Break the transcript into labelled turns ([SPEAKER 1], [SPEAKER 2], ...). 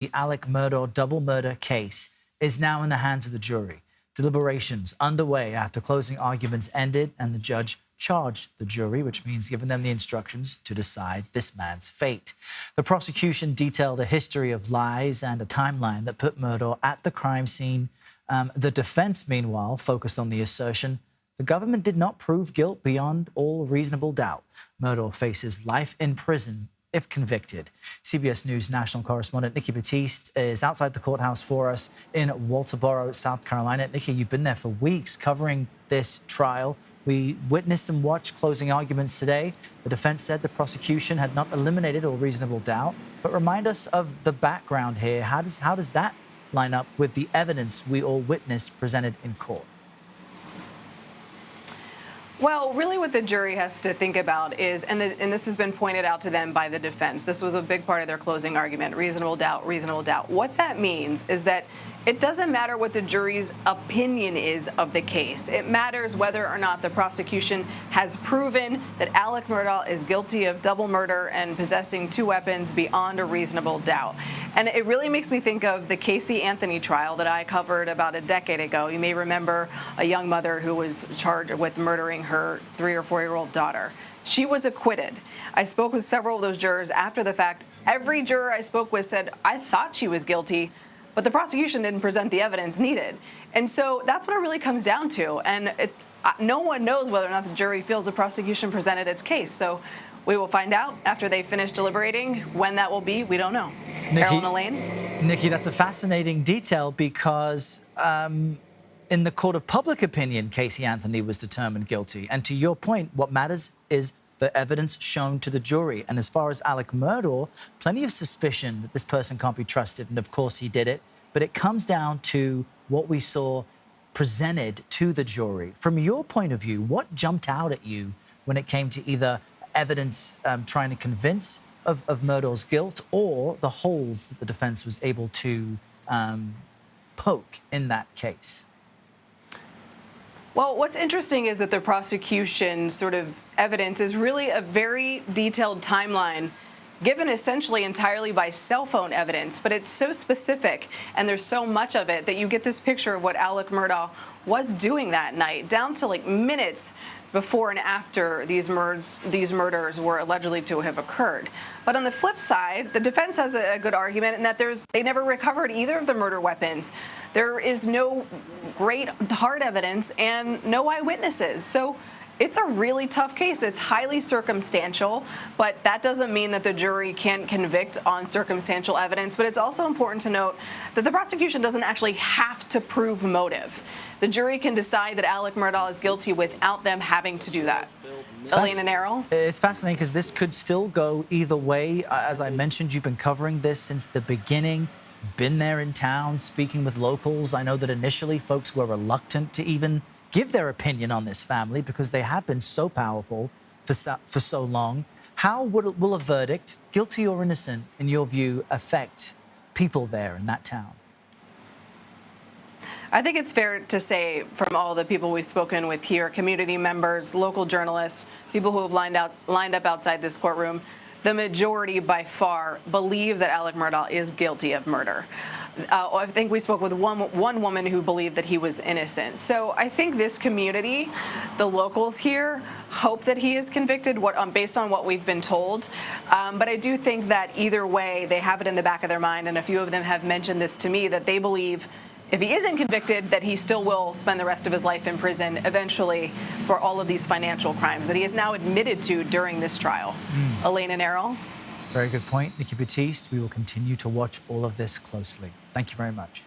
[SPEAKER 1] The Alex Murdaugh double murder case is now in the hands of the jury. Deliberations underway after closing arguments ended and the judge charged the jury, which means giving them the instructions to decide this man's fate. The prosecution detailed a history of lies and a timeline that put Murdaugh at the crime scene. The defense, meanwhile, focused on the assertion the government did not prove guilt beyond all reasonable doubt. Murdaugh faces life in prison if convicted. CBS News national correspondent Nikki Battiste is outside the courthouse for us in Walterboro, South Carolina. Nikki, you've been there for weeks covering this trial. We witnessed and watched closing arguments today. The defense said the prosecution had not eliminated all reasonable doubt. But remind us of the background here. How does that line up with the evidence we all witnessed presented in court?
[SPEAKER 2] Well, really what the jury has to think about is, and this has been pointed out to them by the defense, this was a big part of their closing argument, reasonable doubt, reasonable doubt. What that means is that it doesn't matter what the jury's opinion is of the case. It matters whether or not the prosecution has proven that Alex Murdaugh is guilty of double murder and possessing two weapons beyond a reasonable doubt. And it really makes me think of the Casey Anthony trial that I covered about a decade ago. You may remember a young mother who was charged with murdering her 3 or 4-year-old daughter. She was acquitted. I spoke with several of those jurors after the fact. Every juror I spoke with said, I thought she was guilty, but the prosecution didn't present the evidence needed. And so that's what it really comes down to. And no one knows whether or not the jury feels the prosecution presented its case. So we will find out after they finish deliberating. When that will be, we don't know. Errol and Elaine?
[SPEAKER 1] Nikki, that's a fascinating detail because in the court of public opinion, Casey Anthony was determined guilty. And to your point, what matters is the evidence shown to the jury. And as far as Alex Murdaugh, plenty of suspicion that this person can't be trusted. And of course he did it. But it comes down to what we saw presented to the jury. From your point of view, what jumped out at you when it came to either evidence trying to convince of Murdaugh's guilt or the holes that the defense was able to poke in that case?
[SPEAKER 2] Well, what's interesting is that the prosecution's sort of evidence is really a very detailed timeline given essentially entirely by cell phone evidence, but it's so specific and there's so much of it that you get this picture of what Alex Murdaugh was doing that night, down to like minutes before and after these murders were allegedly to have occurred. But on the flip side, the defense has a good argument in that they never recovered either of the murder weapons. There is no great hard evidence and no eyewitnesses. So it's a really tough case. It's highly circumstantial, but that doesn't mean that the jury can't convict on circumstantial evidence. But it's also important to note that the prosecution doesn't actually have to prove motive. The jury can decide that Alex Murdaugh is guilty without them having to do that. Elaine and Errol?
[SPEAKER 1] It's fascinating because this could still go either way. As I mentioned, you've been covering this since the beginning, been there in town, speaking with locals. I know that initially folks were reluctant to even give their opinion on this family because they have been so powerful for so long. How will a verdict, guilty or innocent, in your view, affect people there in that town?
[SPEAKER 2] I think it's fair to say from all the people we've spoken with here, community members, local journalists, people who have lined up outside this courtroom, the majority by far believe that Alex Murdaugh is guilty of murder. I think we spoke with one woman who believed that he was innocent. So I think this community, the locals here, hope that he is convicted based on what we've been told. But I do think that either way, they have it in the back of their mind, and a few of them have mentioned this to me, that they believe if he isn't convicted, that he still will spend the rest of his life in prison eventually for all of these financial crimes that he has now admitted to during this trial. Elaine and Errol?
[SPEAKER 1] Very good point, Nikki Battiste. We will continue to watch all of this closely. Thank you very much.